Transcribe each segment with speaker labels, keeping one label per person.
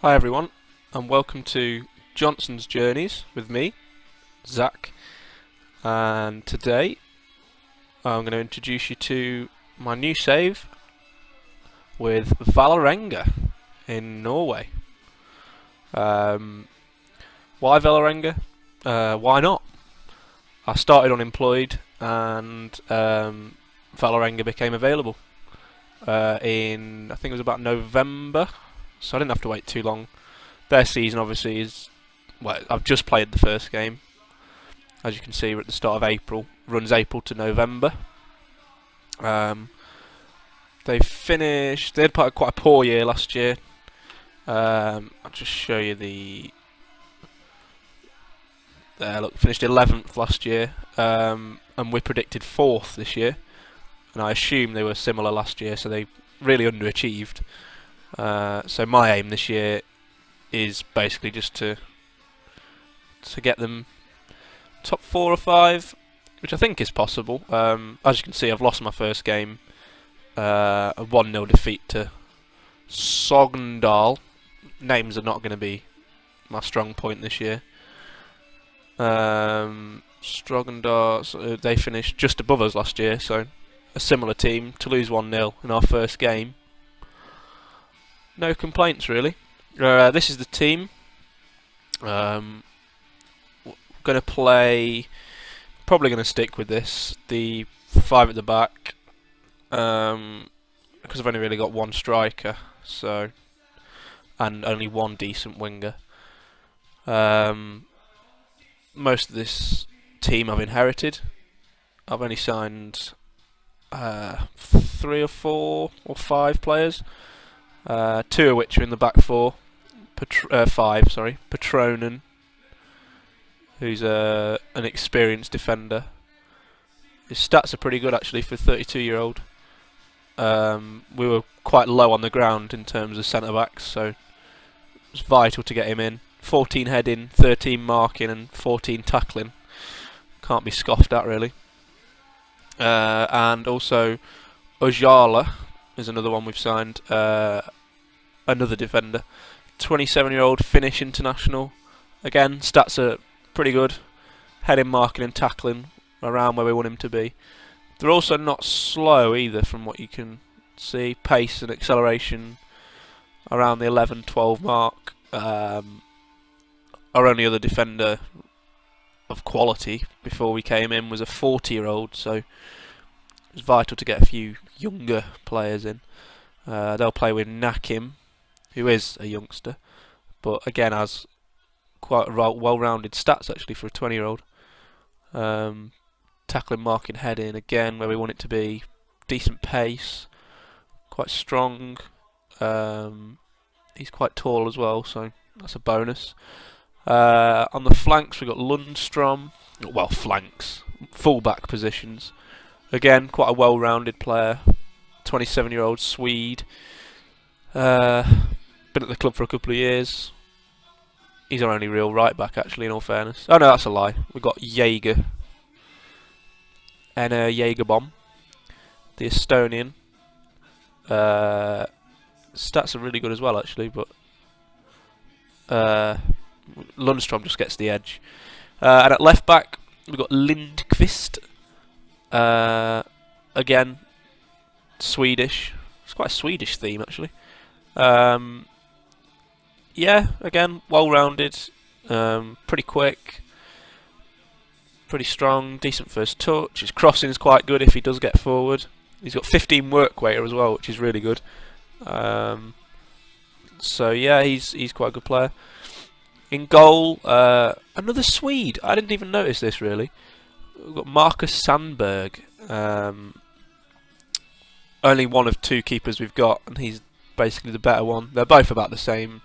Speaker 1: Hi everyone, and welcome to Johnson's Journeys with me, Zach. And today I'm going to introduce you to my new save with Valerenga in Norway. Why Vålerenga? Why not? I started unemployed and Valerenga became available in, I think it was about November, so I didn't have to wait too long. Their season obviously is, well, I've just played the first game. As you can see, we're at the start of April, runs April to November. They had quite a poor year last year. I'll just show you there, look, finished 11th last year, and we predicted 4th this year, and I assume they were similar last year, so they really underachieved. So my aim this year is basically just to get them top 4 or 5, which I think is possible. As you can see, I've lost my first game, a 1-0 defeat to Sogndal. Names are not going to be my strong point this year. Sogndal, so they finished just above us last year, so a similar team. To lose 1-0 in our first game, no complaints really. This is the team. Going to play, probably going to stick with this, the 5 at the back, because I've only really got one striker, so, and only one decent winger. Most of this team I've inherited. I've only signed 3 or 4 or 5 players, 2 of which are in the back 4. 5, sorry. Patronen, who's an experienced defender. His stats are pretty good actually for a 32-year-old. We were quite low on the ground in terms of centre backs, so it's vital to get him in. 14 heading, 13 marking, and 14 tackling. Can't be scoffed at really. And also Ojala is another one we've signed. Another defender. 27-year-old Finnish international. Again, stats are pretty good. Heading, marking and tackling around where we want him to be. They're also not slow either from what you can see. Pace and acceleration around the 11-12 mark. Our only other defender of quality before we came in was a 40-year-old, so it's vital to get a few younger players in. They'll play with Nakim, who is a youngster, but again has quite well-rounded stats actually for a 20-year-old. Tackling, marking, heading, again where we want it to be. Decent pace, quite strong. He's quite tall as well, so that's a bonus. On the flanks we've got Lundstrom. Well, flanks, full-back positions. Again, quite a well-rounded player. 27-year-old Swede. Been at the club for a couple of years. He's our only real right back, actually, in all fairness. Oh no, that's a lie. We've got Jaeger. And Jaegerbomb, the Estonian. Stats are really good as well, actually, but Lundstrom just gets the edge. And at left back, we've got Lindqvist. Again, Swedish. It's quite a Swedish theme, actually. Yeah, again, well-rounded, pretty quick, pretty strong, decent first touch. His crossing is quite good if he does get forward. He's got 15 work weighter as well, which is really good. So yeah, he's quite a good player. In goal, another Swede. I didn't even notice this really. We've got Marcus Sandberg. Only one of 2 keepers we've got, and he's basically the better one. They're both about the same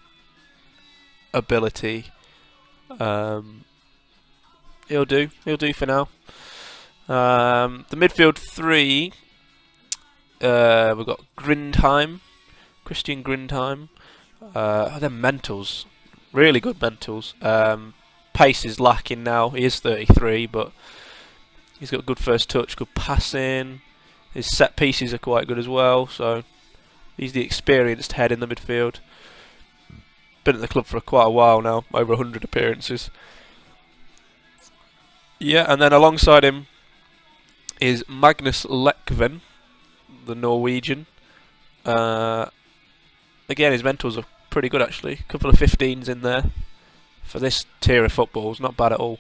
Speaker 1: ability. He'll do for now. The midfield 3, we've got Christian Grindheim. They're mentals, really good mentals. Pace is lacking now. He is 33, but he's got good first touch, good passing. His set pieces are quite good as well, so he's the experienced head in the midfield. been at the club for quite a while now, over 100 appearances. Yeah, and then alongside him is Magnus Lekven, the Norwegian. Again, his mentals are pretty good actually. A couple of 15s in there for this tier of football. It's not bad at all.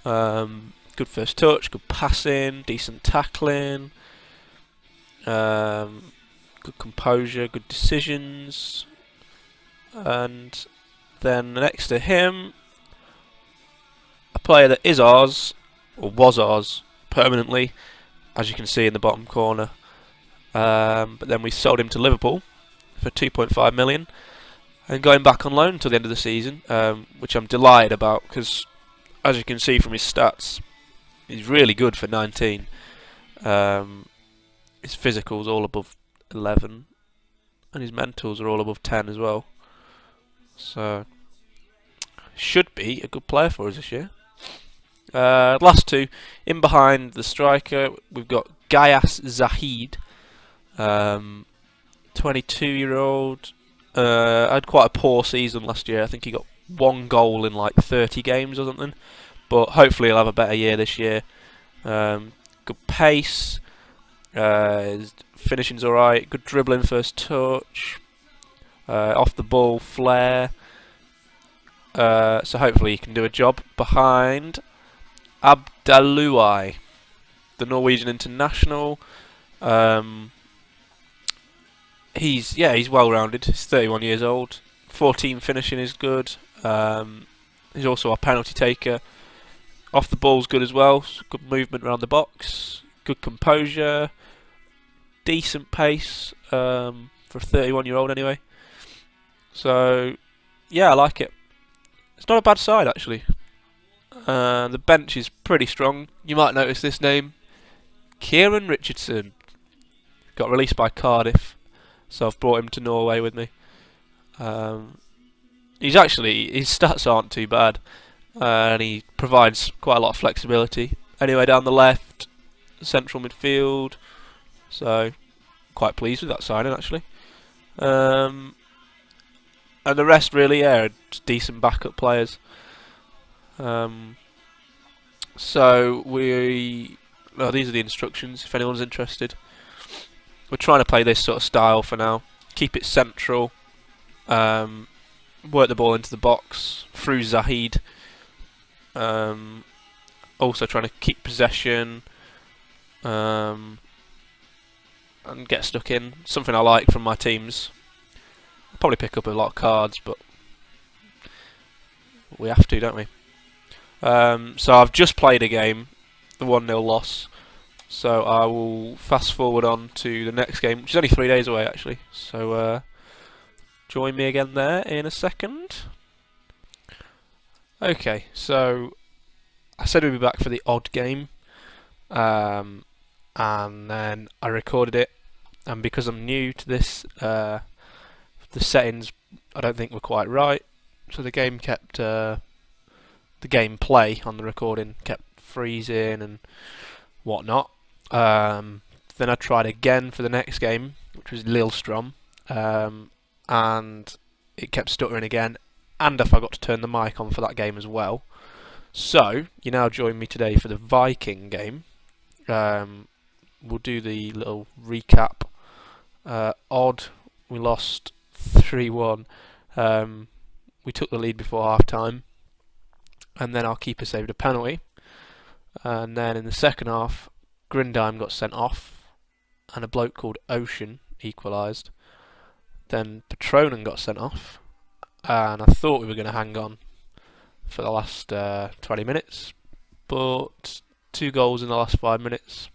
Speaker 1: Good first touch, good passing, decent tackling, good composure, good decisions. And then next to him, a player that is ours, or was ours, permanently, as you can see in the bottom corner. But then we sold him to Liverpool for 2.5 million and got him back on loan until the end of the season, which I'm delighted about because, as you can see from his stats, he's really good for 19. His physical's all above 11 and his mentals are all above 10 as well. So, should be a good player for us this year. Last two, in behind the striker, we've got Gayas Zahid, 22-year-old. Had quite a poor season last year. I think he got 1 goal in like 30 games or something. But hopefully he'll have a better year this year. Good pace. His finishing's alright. Good dribbling, first touch. Off the ball, flair. So hopefully he can do a job behind Abdaluai, the Norwegian international. He's well-rounded. He's 31 years old. 14 finishing is good. He's also a penalty taker. Off the ball's good as well. Good movement around the box. Good composure. Decent pace for a 31-year-old anyway. So yeah, I like it. It's not a bad side actually. The bench is pretty strong. You might notice this name, Kieran Richardson. Got released by Cardiff, so I've brought him to Norway with me. His stats aren't too bad, and he provides quite a lot of flexibility. Anyway, down the left, central midfield. So quite pleased with that signing actually. And the rest really, are decent backup players. So these are the instructions if anyone's interested. We're trying to play this sort of style for now. Keep it central. Work the ball into the box through Zahid. Also trying to keep possession. And get stuck in. Something I like from my teams. I'll probably pick up a lot of cards, but we have to, don't we? So I've just played a game, the 1-0 loss. So I will fast forward on to the next game, which is only 3 days away actually. So join me again there in a second. Okay, so I said we'd be back for the odd game, and then I recorded it, and because I'm new to this, the settings I don't think were quite right, so the game kept the gameplay on the recording kept freezing and whatnot. Then I tried again for the next game, which was Lillestrøm, and it kept stuttering again, and I forgot to turn the mic on for that game as well. So you now join me today for the Viking game. We'll do the little recap. Odd, we lost 3-1. We took the lead before half time, and then our keeper saved a penalty, and then in the second half Grindheim got sent off and a bloke called Ocean equalised. Then Petronen got sent off, and I thought we were going to hang on for the last 20 minutes, but 2 goals in the last 5 minutes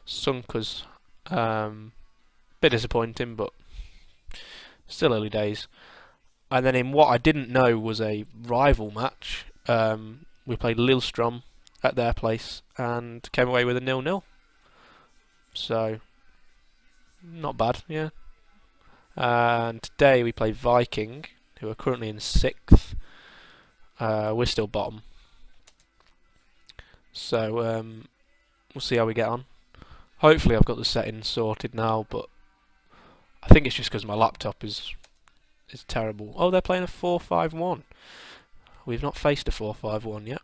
Speaker 1: sunk us. Bit disappointing, but still early days. And then in what I didn't know was a rival match, we played Lillestrøm at their place and came away with a 0-0. So not bad, yeah. And today we play Viking, who are currently in 6th. We're still bottom. So we'll see how we get on. Hopefully I've got the settings sorted now, but I think it's just because my laptop is is terrible. Oh, they're playing a 4-5-1. We've not faced a 4-5-1 yet.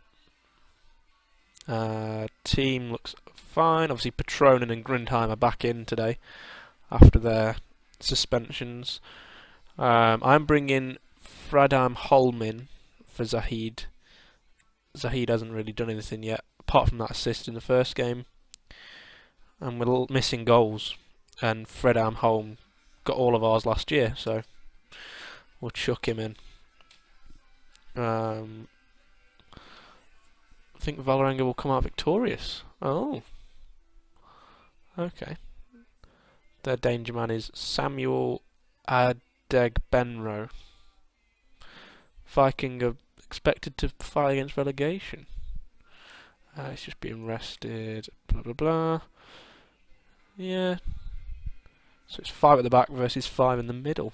Speaker 1: Team looks fine. Obviously, Patronen and Grindheim are back in today after their suspensions. I'm bringing Fradam Holm in for Zahid. Zahid hasn't really done anything yet, apart from that assist in the first game. And we're missing goals. And Fradam Holm got all of ours last year, so we'll chuck him in. I think Valerenga will come out victorious. Oh. Okay. Their danger man is Samuel Adegbenro. Viking are expected to fight against relegation. It's just being rested. Blah blah blah. Yeah. So it's 5 at the back versus 5 in the middle.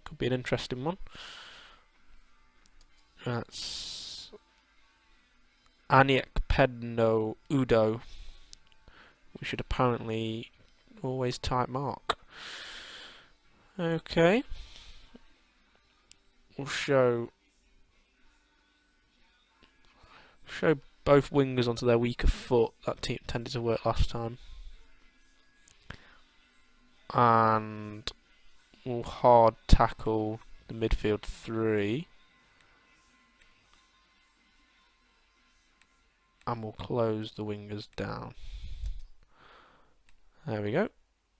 Speaker 1: Could be an interesting one. That's Aniek Pedno Udo. We should apparently always type mark. Okay. We'll show both wingers onto their weaker foot. That team tended to work last time. And we'll hard tackle the midfield 3. And we'll close the wingers down. There we go.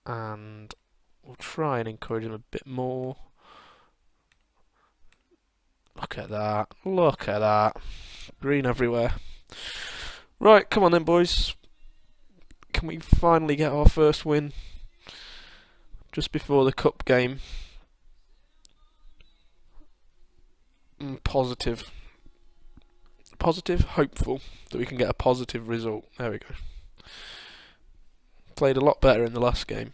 Speaker 1: And we'll try and encourage them a bit more. Look at that. Look at that. Green everywhere. Right, come on then, boys. Can we finally get our first win just before the cup game? Positive, hopeful that we can get a positive result. There we go. Played a lot better in the last game.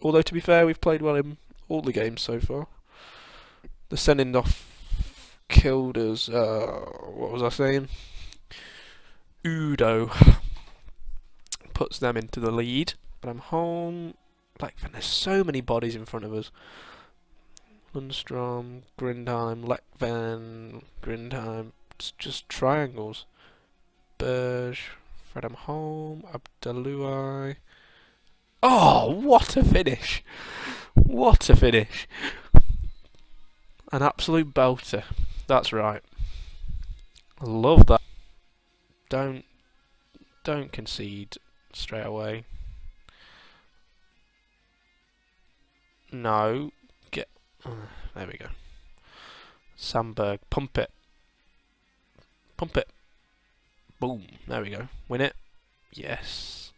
Speaker 1: Although, to be fair, we've played well in all the games so far. The sending off killed us. What was I saying? Udo puts them into the lead. But I'm home. Like, there's so many bodies in front of us. Lundstrom, Grindheim, Lekven, Grindheim. It's just triangles. Berge, Fredham Holm, Abdaluai. Oh, what a finish! What a finish! An absolute belter. That's right. I love that. Don't concede straight away. No. Get. There we go. Sandberg. Pump it. Pump it. Boom. There we go. Win it. Yes.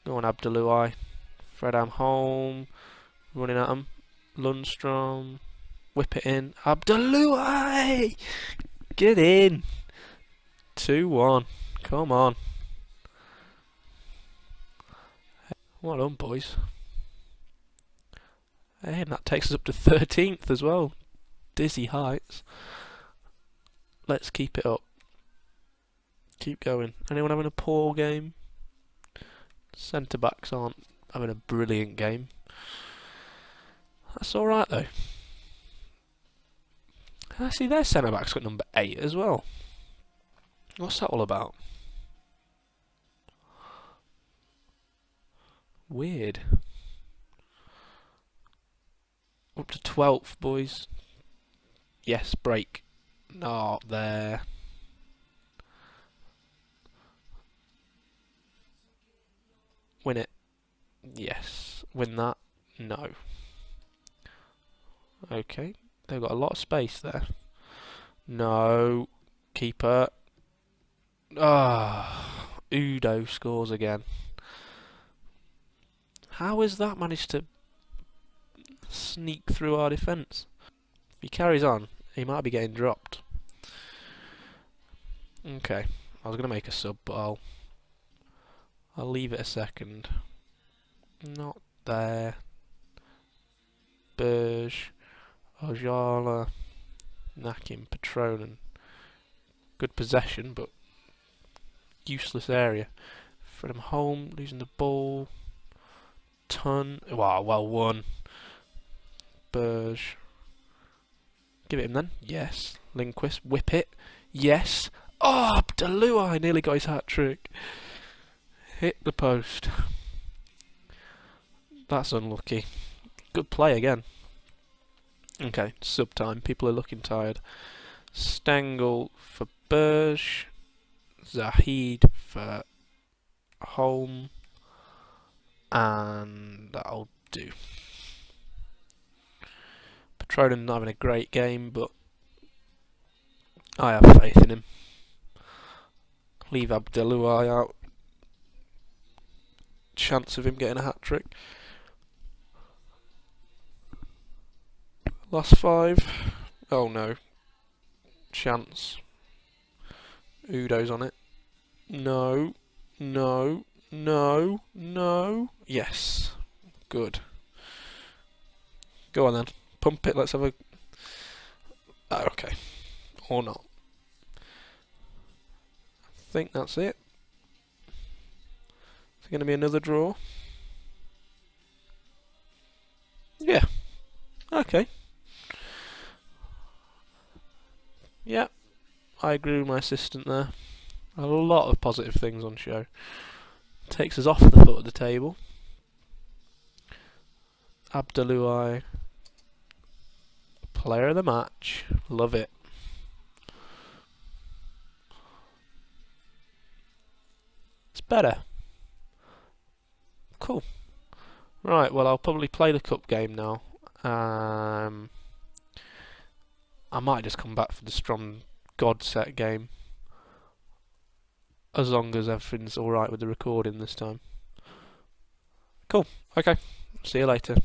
Speaker 1: Go on, Abdaluai. Fredham Holm. Running at him. Lundstrom. Whip it in. Abdaluai! Get in. 2-1. Come on. Well done, boys. Hey, and that takes us up to 13th as well. Dizzy heights. Let's keep it up. Keep going. Anyone having a poor game? Centre backs aren't having a brilliant game. That's alright though. I see their centre back's got number 8 as well. What's that all about? Weird. Up to 12th, boys. Yes, break. Not there. Win it. Yes. Win that. No. Okay. They've got a lot of space there. No. Keeper. Ah. Udo scores again. How has that managed to sneak through our defence? If he carries on, he might be getting dropped. Okay. I was going to make a sub, but I'll leave it a second. Not there. Berge. Ojala. Nakim. Patronen. Good possession, but useless area. Fredham Holm losing the ball. Ton. Wow, well won. Burge. Give it him then. Yes. Lindquist. Whip it. Yes. Oh, Abdelui nearly got his hat-trick. Hit the post. That's unlucky. Good play again. Okay, sub-time. People are looking tired. Stengel for Burge. Zahid for Holm. And that'll do. Petronin not having a great game, but I have faith in him. Leave Abdelui out. Chance of him getting a hat-trick. Last 5. Oh no. Chance. Udo's on it. No. No. No. No. Yes. Good. Go on then. Pump it. Let's have a... Oh, okay. Or not. I think that's it. Is it going to be another draw? Yeah. Okay. Yeah. I agree with my assistant there. A lot of positive things on show. Takes us off the foot of the table. Abdelui, player of the match. Love it. It's better. Cool. Right, well I'll probably play the cup game now. I might just come back for the strong God set game. As long as everything's alright with the recording this time. Cool. Okay. See you later.